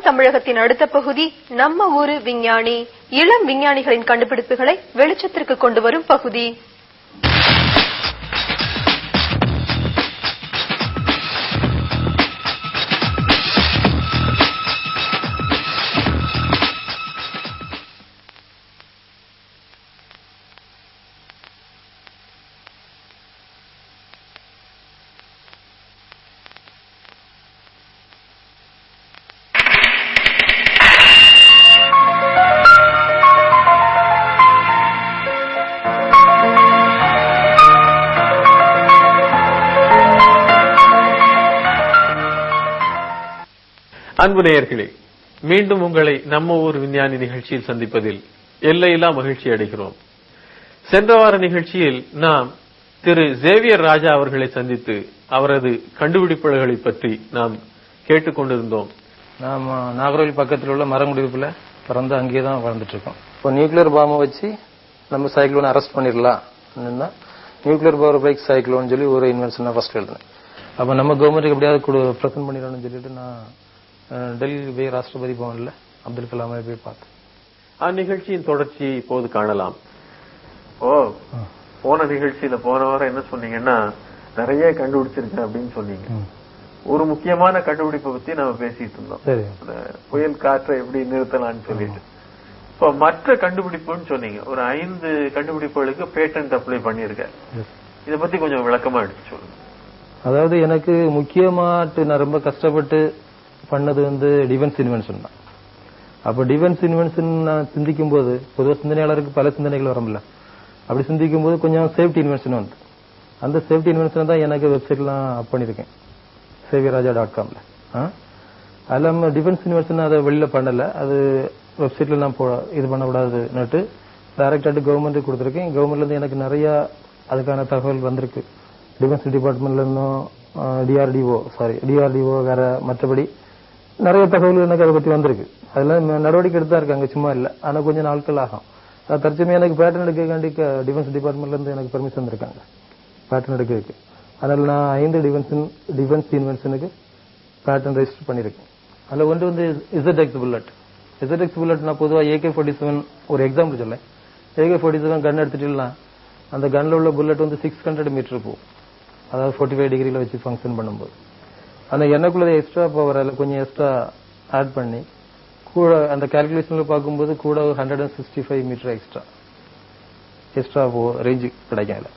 தமிழகத்தின் அடுத்த பகுதி நம்ம ஊரு விஞ்ஞானி. இளம் விஞ்ஞானிகளின் கண்டுபிடிப்புகளை வெளிச்சத்திற்கு கொண்டு வரும் பகுதி. அன்பு நேயர்களே, மீண்டும் உங்களை நம்ம ஊர் விஞ்ஞானி நிகழ்ச்சியில் சந்திப்பதில் எல்லையில்லா மகிழ்ச்சி அடைகிறோம். சென்ற வார நிகழ்ச்சியில் நாம் திரு சேவியர் ராஜா அவர்களை சந்தித்து அவரது கண்டுபிடிப்புகளை பற்றி நாம் கேட்டுக்கொண்டிருந்தோம். நாம் நாகர்கோவில் பக்கத்தில் உள்ள மரங்குடிப்புல பிறந்து அங்கேதான் வளர்ந்துட்டு இருக்கோம். இப்போ நியூக்ளியர் பாம்பை வச்சு நம்ம சைக்ளோன் அரெஸ்ட் பண்ணிடலாம். நியூக்ளியர் பவர் பிரேக் சைக்ளோன் சொல்லி ஒரு இன்வென்ஷன் ஃபர்ஸ்ட் எழுதுனேன். அப்ப நம்ம கவர்மெண்ட்டுக்கு எப்படியாவது பிரசன்ட் பண்ணிடணும்னு சொல்லிட்டு நான் டெல்லி போய் ராஷ்டிரபதி பவன்ல அப்துல் கலாமை போய் பார்த்தேன். அந்நிகழ்ச்சியின் தொடர்ச்சியை இப்போது காணலாம். போன நிகழ்ச்சியில போன வாரம் என்ன சொன்னீங்கன்னா, நிறைய கண்டுபிடிச்சிருக்கேன் அப்படின்னு சொன்னீங்க. ஒரு முக்கியமான கண்டுபிடிப்பை பத்தி நம்ம பேசிட்டு இருந்தோம், புயல் காற்றை எப்படி நிறுத்தலாம்னு சொல்லிட்டு. இப்ப மற்ற கண்டுபிடிப்புன்னு சொன்னீங்க, ஒரு 5 கண்டுபிடிப்புகளுக்கு பேட்டன்ட் அப்ளை பண்ணிருக்க. இதை பத்தி கொஞ்சம் விளக்கமா எடுத்து சொல்லுங்க. அதாவது எனக்கு முக்கியமாட்டு நான் ரொம்ப கஷ்டப்பட்டு பண்ணது டிஃபென்ஸ் இன்வென்ஷன் தான். அப்ப டிஃபென்ஸ் இன்வென்ஷன் நான் சிந்திக்கும் போது, பொதுவாக சிந்தனையாளருக்கு பல சிந்தனைகள் வரமில்ல, அப்படி சிந்திக்கும் போது கொஞ்சம் சேஃப்டி இன்வென்ஷன் வந்து அந்த சேஃப்டி இன்வென்ஷன் தான் எனக்கு வெப்சைட்லாம் அப் பண்ணிருக்கேன், saviourraja.comல. அதெல்லாம் டிஃபென்ஸ் இன்வென்ஷன் அதை வெளியில பண்ணல, அது வெப்சைட்ல நான் இது பண்ணக்கூடாதுன்னுட்டு டைரக்டாட்டு கவர்மெண்ட் கொடுத்துருக்கேன். கவர்மெண்ட்ல இருந்து எனக்கு நிறைய அதுக்கான தகவல் வந்திருக்கு. டிஃபென்ஸ் டிபார்ட்மெண்ட்ல இருந்தும் டிஆர்டிஓ வேற மற்றபடி நிறைய தகவல்கள் எனக்கு அதை பத்தி வந்திருக்கு. அதெல்லாம் நடவடிக்கை எடுத்தா இருக்காங்க, சும்மா இல்ல. ஆனா கொஞ்சம் நாட்கள் ஆகும். தற்சமயம் எனக்கு பேட்டன் எடுக்காண்டி டிஃபென்ஸ் டிபார்ட்மெண்ட்ல இருந்து எனக்கு பெர்மிஷன் வந்திருக்காங்க பேட்டன் எடுக்கிறதுக்கு. அதனால நான் 5 டிஃபென்ஸ் இன்வென்ஷனுக்கு பேட்டன் ரெஜிஸ்டர் பண்ணிருக்கேன். அதுல ஒன்று இசட்எக்ஸ் புல்லட். இசட்எக்ஸ் புல்லட் நான் பொதுவாக AK-47 ஒரு எக்ஸாம்பிள் சொல்லேன். AK-47 கன் எடுத்துட்டீங்கன்னா அந்த கன்ல உள்ள புல்லட் 600 மீட்டர் போகும், அதாவது 45 டிகிரில வச்சு ஃபங்க்ஷன் பண்ணும்போது. ஆனா எனக்குள்ள எக்ஸ்ட்ரா பவர் அதில் கொஞ்சம் எக்ஸ்ட்ரா ஆட் பண்ணி கூட அந்த கால்குலேஷன்ல பார்க்கும்போது கூட 165 மீட்டர் எக்ஸ்ட்ரா ரேஞ்சு கிடைக்கல.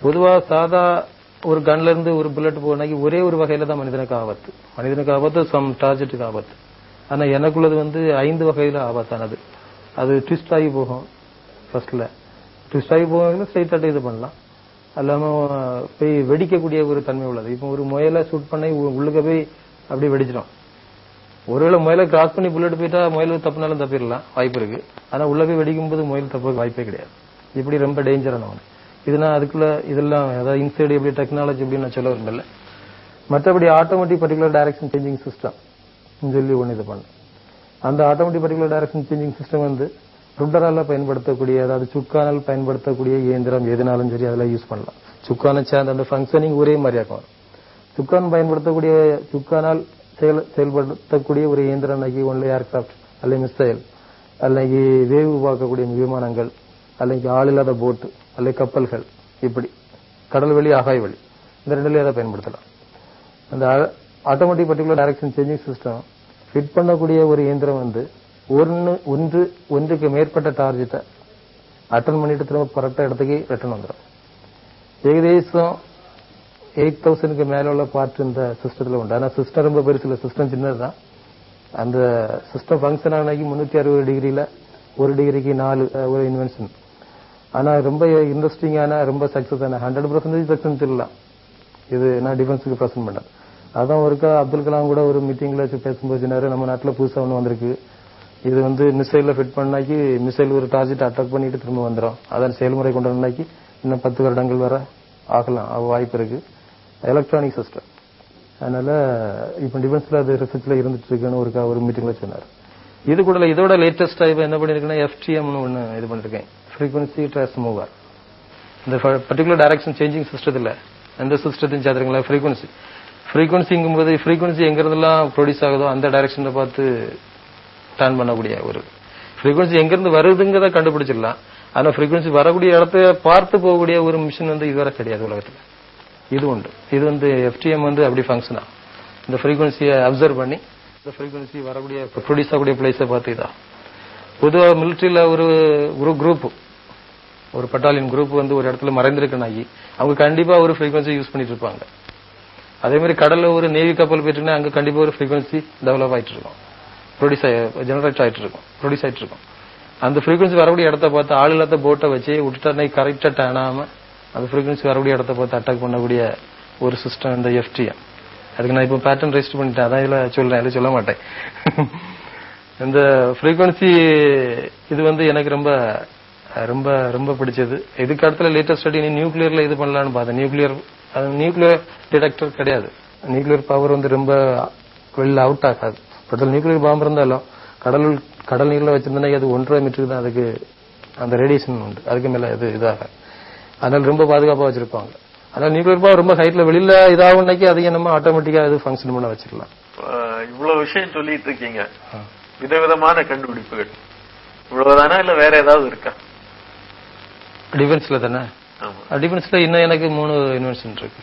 பொதுவா சாதா ஒரு கன்ல இருந்து ஒரு புல்லட் போனாக்கி ஒரே ஒரு வகையில தான் மனிதனுக்கு ஆபத்து சம் டார்கெட்டுக்கு ஆபத்து. ஆனா எனக்குள்ளது 5 வகையில ஆபத்தானது. அது ட்விஸ்ட் ஆகி போகும், ஃபர்ஸ்ட்ல ட்விஸ்ட் ஆகி போகும், ஸ்ட்ரைட்டாட்டு இது பண்ணலாம், அல்லாம போய் வெடிக்கக்கூடிய ஒரு தன்மை உள்ளது. இப்போ ஒரு முயலை ஷூட் பண்ணி உள்ளுக்க போய் அப்படியே வெடிச்சிடும். ஒருவேளை முயலை கிராஸ் பண்ணி புல்லட் போயிட்டா முயல் தப்புனாலும் தப்பிடலாம், வாய்ப்பு இருக்கு. ஆனா உள்ள போய் வெடிக்கும் போது முயல் தப்புக்கு வாய்ப்பே கிடையாது. இப்படி ரொம்ப டேஞ்சரான ஒன்று இது. நான் அதுக்குள்ள இதெல்லாம் அதாவது இன்சைடு எப்படி டெக்னாலஜி எப்படி நான் சொல்ல விரும்பல. மற்றபடி automatic particular direction changing system சொல்லி ஒன்று இது பண்ணேன். அந்த automatic particular direction changing system ருட்டரால பயன்படுத்தக்கூடிய, அதாவது சுக்கானால் பயன்படுத்தக்கூடிய இயந்திரம் எதுனாலும் சரி அதில் யூஸ் பண்ணலாம். சுக்கான சேர்ந்த அந்த ஃபங்க்ஷனிங் ஒரே மாதிரியா இருக்கும். சுக்கானால் செயல்படுத்தக்கூடிய ஒரு இயந்திரம் ஒன்லி ஏர்கிராப்ட் அல்லது மிசைல் அல்லது வேவு பார்க்கக்கூடிய விமானங்கள் அல்லது ஆள் இல்லாத போட்டு அல்லது கப்பல்கள், இப்படி கடல் வழி ஆகாய வழி இந்த ரெண்டுலயும் அதை பயன்படுத்தலாம். அந்த automatic particular direction changing system fit பண்ணக்கூடிய ஒரு இயந்திரம் ஒன்றுக்கு மேற்பட்ட டார்கெட்டை அட்டன் பண்ணிட்டு திரும்ப கரெக்டா இடத்துக்கு ரிட்டர்ன் வந்துடும். ஏகதேசம் 8000க்கு மேல உள்ள பார்ட் இந்த சிஸ்டத்துல உண்டு. ஆனா சிஸ்டம் ரொம்ப பெருசு இல்ல, சிஸ்டம் சின்னதுதான். அந்த சிஸ்டம் ஃபங்க்ஷன் ஆனாக்கி 360 டிகிரில 1 டிகிரிக்கு 4 ஒரு இன்வென்ஷன். ஆனா ரொம்ப இன்ட்ரெஸ்டிங்கான ரொம்ப சக்சஸ் ஆன 100% சக்சஸ் இல்லலாம். இது நான் டிஃபென்ஸுக்கு பிரசன்ட் பண்ணேன். அதான் ஒருக்கா அப்துல் கலாம் கூட ஒரு மீட்டிங்ல வச்சு பேசும்போது சொன்னாரு, நம்ம நாட்டுல புதுசா ஒண்ணு வந்திருக்கு, இது மிசைல்ல ஃபிட் பண்ணாக்கி மிசைல் ஒரு டார்கெட் அட்டாக் பண்ணிட்டு திரும்ப வந்துடும். அதான் செயல்முறை கொண்டு வந்தாக்கி இன்னும் 10 வருடங்கள் வர ஆகலாம், வாய்ப்பு இருக்கு. Electronic system. அதனால இப்ப டிஃபென்ஸ்ல அது ரிசர்ச்ல இருந்துட்டு இருக்குன்னு ஒரு மீட்டிங்ல சொன்னார். இது கூட இதோட லேட்டஸ்டா இப்ப என்ன பண்ணிருக்கேன்னா FTMனு ஒண்ணு இது பண்ணிருக்கேன், ஃப்ரீக்வன்சி டிரான்ஸ்மூவர். இந்த பர்டிகுலர் டைரக்ஷன் சேஞ்சிங் சிஸ்டத்துல எந்த சிஸ்டத்தையும் சேர்த்துருங்களா, ஃப்ரீக்வன்சிங்கும் போது ஃப்ரீக்வன்சி எங்க இருந்தெல்லாம் ப்ரொடியூஸ் ஆகுதோ அந்த டைரக்ஷனை பார்த்து டர்ன் பண்ணக்கூடிய ஒரு ஃப்ரீக்வன்சி எங்க இருந்து வருதுங்கிறத கண்டுபிடிச்சிடலாம். ஆனா ஃப்ரீக்வன்சி வரக்கூடிய இடத்த பார்த்து போகக்கூடிய ஒரு மிஷின் இதுவரை கிடையாது உலகத்துல. இது உண்டு. இது FTM அப்படி ஃபங்க்ஷனா இந்த ஃப்ரீக்வன்சியை அப்சர்வ் பண்ணி இந்த ஃப்ரீக்வன்சி வரக்கூடிய ப்ரொடியூஸ் ஆகக்கூடிய பிளேஸை பார்த்து இதா. பொதுவாக மிலிட்டரியில ஒரு குரூப் ஒரு பட்டாலியன் குரூப் ஒரு இடத்துல மறைந்திருக்கனாகி அவங்க கண்டிப்பா ஒரு ஃப்ரீக்வன்சி யூஸ் பண்ணிட்டு இருப்பாங்க. அதே மாதிரி கடல்ல ஒரு நேவி கப்பல் போயிட்டுன்னா அங்க கண்டிப்பா ஒரு ஃப்ரீக்வன்சி டெவலப் ஆயிட்டு இருக்கும், ஜெனரேட் ஆயிட்டு இருக்கும், ப்ரொடியூஸ் ஆயிட்டு இருக்கும். அந்த ஃப்ரீக்வன்சி வரக்கூடிய இடத்த பார்த்து ஆள் இல்லாத போட்டை வச்சு விட்டுட்டா கரெக்டா டேனாம அந்த ஃப்ரீக்வன்சி வரக்கூடிய இடத்த பார்த்து அட்டாக் பண்ணக்கூடிய ஒரு சிஸ்டம் இந்த FTM. அதுக்கு நான் இப்போ பேட்டர்ன் ரெஜிஸ்டர் பண்ணிட்டேன், அதான் இதுல சொல்றேன், இதுல சொல்ல மாட்டேன். இந்த ஃப்ரீக்வன்சி இது எனக்கு ரொம்ப ரொம்ப ரொம்ப பிடிச்சது. இதுக்கு அடுத்த லேட்டஸ்ட் ஸ்டடி நியூக்ளியர்ல இது பண்ணலாம்னு பார்த்தேன். நியூக்ளியர் டிடெக்டர் கிடையாது. நியூக்ளியர் பவர் ரொம்ப வெளில அவுட் ஆகாது. பட் நியூக்ளியர் பாம்பு இருந்தாலும் கடல் நீர்ல வச்சிருந்தா அது 1.5 மீட்டருக்கு தான் அதுக்கு அந்த ரேடியேஷன் உண்டு, அதுக்கு மேல இதாகாது. அதனால ரொம்ப பாதுகாப்பா வச்சிருப்பாங்க. அதனால நியூக்ளியர் பவர் ரொம்ப ஹைட்ல வெளியில இதாகும் அதிகம் நம்ம ஆட்டோமேட்டிக்கா அது ஃபங்க்ஷன் பண்ண வச்சிடலாம். இவ்வளவு விஷயம் சொல்லிட்டு இருக்கீங்க, விதவிதமான கண்டுபிடிப்புகள் இவ்வளவுதானா இல்ல வேற ஏதாவது இருக்கா? டிஃபென்ஸ்ல தானே? டிஃபென்ஸ்ல இன்னும் எனக்கு 3 இன்வென்ஷன் இருக்கு.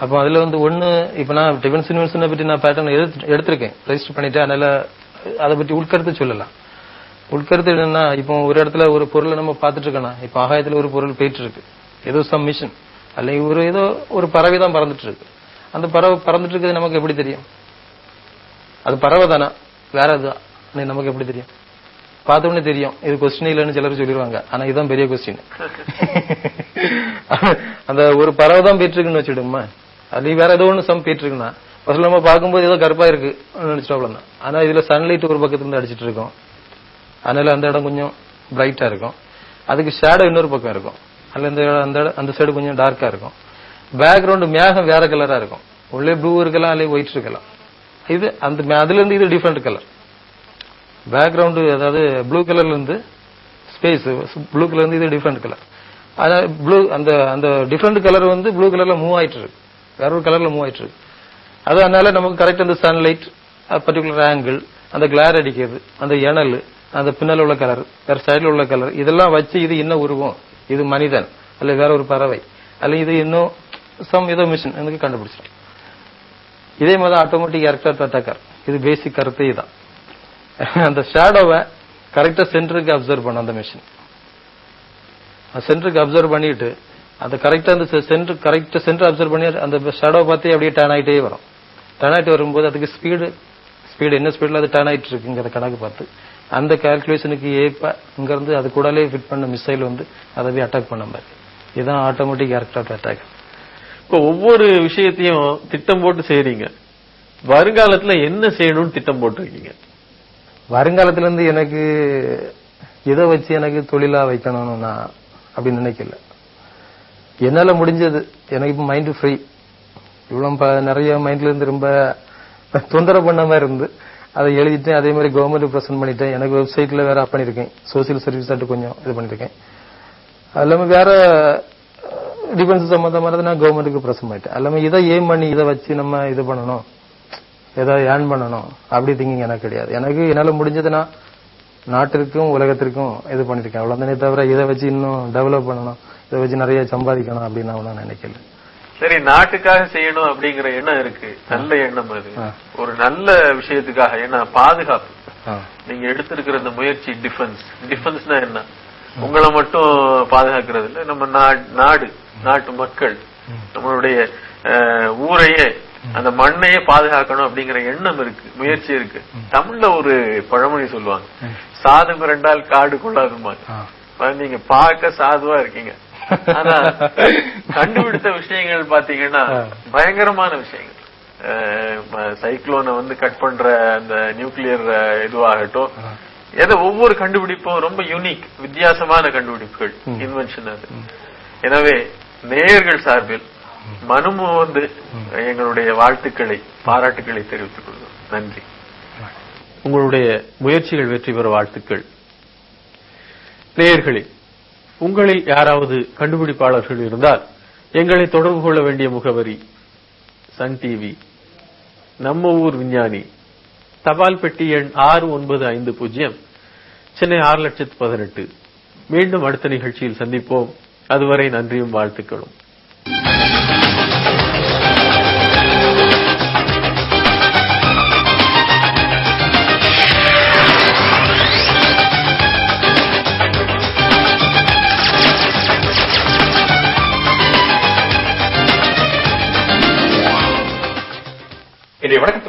அப்போ அதுல ஒண்ணு இப்ப நான் டிஃபென்ஸ் இன்வென்ஷனை பற்றி நான் பேட்டர்ன் எடுத்திருக்கேன், ரெஜிஸ்டர் பண்ணிட்டேன். அதனால அதை பற்றி உட்கருத்து சொல்லலாம். உட்கருத்து என்னன்னா, இப்போ ஒரு இடத்துல ஒரு பொருளை நம்ம பார்த்துட்டு இருக்கோம்னா, இப்ப ஆகாயத்துல ஒரு பொருள் போயிட்டு இருக்கு, ஏதோ சம் மிஷன் அல்ல ஏதோ ஒரு பறவை தான் பறந்துட்டு இருக்கு. அந்த பறவை பறந்துட்டு இருக்கிறது நமக்கு எப்படி தெரியும்? அது பறவை தானா வேற அதுதான் நமக்கு எப்படி தெரியும்? பார்த்த உடனே தெரியும். இது கொஸ்டின் இல்லைன்னு சிலர் சொல்லிடுவாங்க, ஆனா இதுதான் பெரிய கொஸ்டின். அந்த ஒரு பறவை தான் போயிட்டு இருக்குன்னு வச்சுடுமா, அது வேற ஏதோ ஒண்ணு சம் போயிட்டு இருக்குன்னா ஃபர்ஸ்ட் நம்ம பார்க்கும்போது ஏதோ கருப்பா இருக்கு நினைச்சிட்டோம் தான். ஆனா இதுல சன்லைட் ஒரு பக்கத்துல இருந்து அடிச்சிட்டு இருக்கும், அதனால அந்த இடம் கொஞ்சம் பிரைட்டா இருக்கும். அதுக்கு ஷேடோ இன்னொரு பக்கம் இருக்கும், அதுல அந்த சைடு கொஞ்சம் டார்க்கா இருக்கும். பேக்ரவுண்ட் மேகம் வேற கலரா இருக்கும், உள்ளே ப்ளூ இருக்கலாம் அல்ல ஒயிட் இருக்கலாம். இது அதுல இருந்து இது டிஃபரெண்ட் கலர் பேக்ரவுண்ட், அதாவது ப்ளூ கலர்ல இருந்து ஸ்பேஸ் ப்ளூ கலர் இருந்து இது டிஃபரெண்ட் கலர். அதாவது ப்ளூ அந்த டிஃபரெண்ட் கலர் ப்ளூ கலர்ல மூவ் ஆயிட்டு இருக்கு, வேற ஒரு கலர்ல மூவ் ஆயிட்டு இருக்கு. அதனால நமக்கு கரெக்ட் அந்த சன்லைட் பர்டிகுலர் ஆங்கிள், அந்த கிளார் அடிக்கிறது, அந்த எணல், அந்த பின்னல் உள்ள கலர், வேற சைடுல உள்ள கலர், இதெல்லாம் வச்சு இது என்ன உருவம், இது மனிதன் அல்ல வேற ஒரு பறவை அல்ல இது இன்னும் ஏதோ மிஷின் எனக்கு கண்டுபிடிச்சிடும். இதே மாதிரி ஆட்டோமேட்டிக் ஏர்கிராஃப்ட் அட்டாக்கர், இது பேசிக் கருத்து இதுதான். அந்த ஷேடோவை கரெக்டா சென்டருக்கு அப்சர்வ் பண்ண அந்த மிஷின் சென்டருக்கு அப்சர்வ் பண்ணிட்டு அந்த கரெக்டா அந்த சென்டர் அப்சர்வ் பண்ணி அந்த ஷேடோவை பார்த்து அப்படியே டர்ன் ஆயிட்டே வரும். டர்ன் ஆயிட்டு வரும்போது அதுக்கு ஸ்பீடு என்ன ஸ்பீட்ல அது டர்ன் ஆயிட்டு இருக்குங்கிற கணக்கு பார்த்து அந்த கால்குலேஷனுக்கு ஏற்ப இங்க இருந்து அது கூடலே ஃபிட் பண்ண மிசைல் அதை அட்டாக் பண்ண மாதிரி. இதுதான் ஆட்டோமேட்டிக் ஏர்கிராஃப்ட் அட்டாக். இப்போ ஒவ்வொரு விஷயத்தையும் திட்டம் போட்டு செய்றீங்க, வருங்காலத்துல என்ன செய்யணும்னு திட்டம் போட்டிருக்கீங்க? வருங்காலத்துல இருந்து எனக்கு இதை வச்சு எனக்கு தொழிலா வைக்கணும்னு நான் அப்படின்னு நினைக்கல. என்னால முடிஞ்சது, எனக்கு இப்ப மைண்ட் ஃப்ரீ. இவ்வளவு நிறைய மைண்ட்ல இருந்து ரொம்ப தொந்தரவு பண்ண மாதிரி இருந்து அதை எழுதிட்டேன். அதே மாதிரி கவர்மெண்ட் பிரசன்ட் பண்ணிட்டேன். எனக்கு வெப்சைட்ல வேற அப் பண்ணிருக்கேன், சோசியல் சர்வீஸ் ஆட்டு கொஞ்சம் இது பண்ணிருக்கேன். அது இல்லாம வேற டிஃபென்ஸ் சம்பந்தமானது நான் கவர்மெண்ட்டுக்கு பிரசன்ட் பண்ணிட்டேன். அது இல்லாம இதை ஏம் பண்ணி இதை வச்சு நம்ம இது பண்ணணும், ஏதாவது ஏர்ன் பண்ணணும் அப்படி திங்கிங் எனக்கு கிடையாது. எனக்கு என்னால முடிஞ்சதுன்னா நாட்டிற்கும் உலகத்திற்கும் இது பண்ணிருக்கேன், அவ்வளவுதானே தவிர இதை வச்சு இன்னும் டெவலப் பண்ணணும், இதை வச்சு நிறைய சம்பாதிக்கணும் அப்படின்னு நான் நினைக்கல. சரி, நாட்டுக்காக செய்யணும் அப்படிங்கிற எண்ணம் இருக்கு, நல்ல எண்ணம். அது ஒரு நல்ல விஷயத்துக்காக, ஏன்னா பாதுகாப்பு நீங்க எடுத்திருக்கிற இந்த முயற்சி. டிஃபென்ஸ்னா என்ன, உங்களை மட்டும் பாதுகாக்கிறது இல்ல, நம்ம நாட்டு மக்கள், நம்மளுடைய ஊரையே அந்த மண்ணையே பாதுகாக்கணும் அப்படிங்கிற எண்ணம் இருக்கு, முயற்சி இருக்கு. தமிழ்ல ஒரு பழமொழி சொல்லுவாங்க, சாது மிரண்டால் காடு கொள்ளாதுமா. நீங்க பார்க்க சாதுவா இருக்கீங்க, ஆனா கண்டுபிடித்த விஷயங்கள் பாத்தீங்கன்னா பயங்கரமான விஷயங்கள். சைக்ளோனை கட் பண்ற அந்த நியூக்ளியர் இதுவாகட்டும், ஒவ்வொரு கண்டுபிடிப்பும் ரொம்ப யூனிக், வித்தியாசமான கண்டுபிடிப்புகள், இன்வென்ஷன் அது. எனவே நேயர்கள் சார்பில் மனுமு எங்களுடைய வாழ்த்துக்களை பாராட்டுக்களை தெரிவித்துக் கொள்வோம். நன்றி. உங்களுடைய முயற்சிகள் வெற்றி பெற வாழ்த்துக்கள். நேயர்களே, உங்களில் யாராவது கண்டுபிடிப்பாளர்கள் இருந்தால் எங்களை தொடர்பு கொள்ள வேண்டிய முகவரி சன் டிவி, நம்ம ஊர் விஞ்ஞானி, தபால் பெட்டி எண் 6950, சென்னை 6,18,000. மீண்டும் அடுத்த நிகழ்ச்சியில் சந்திப்போம். அதுவரை நன்றியும் வாழ்த்துக்களும். இன்றைய வணக்கம்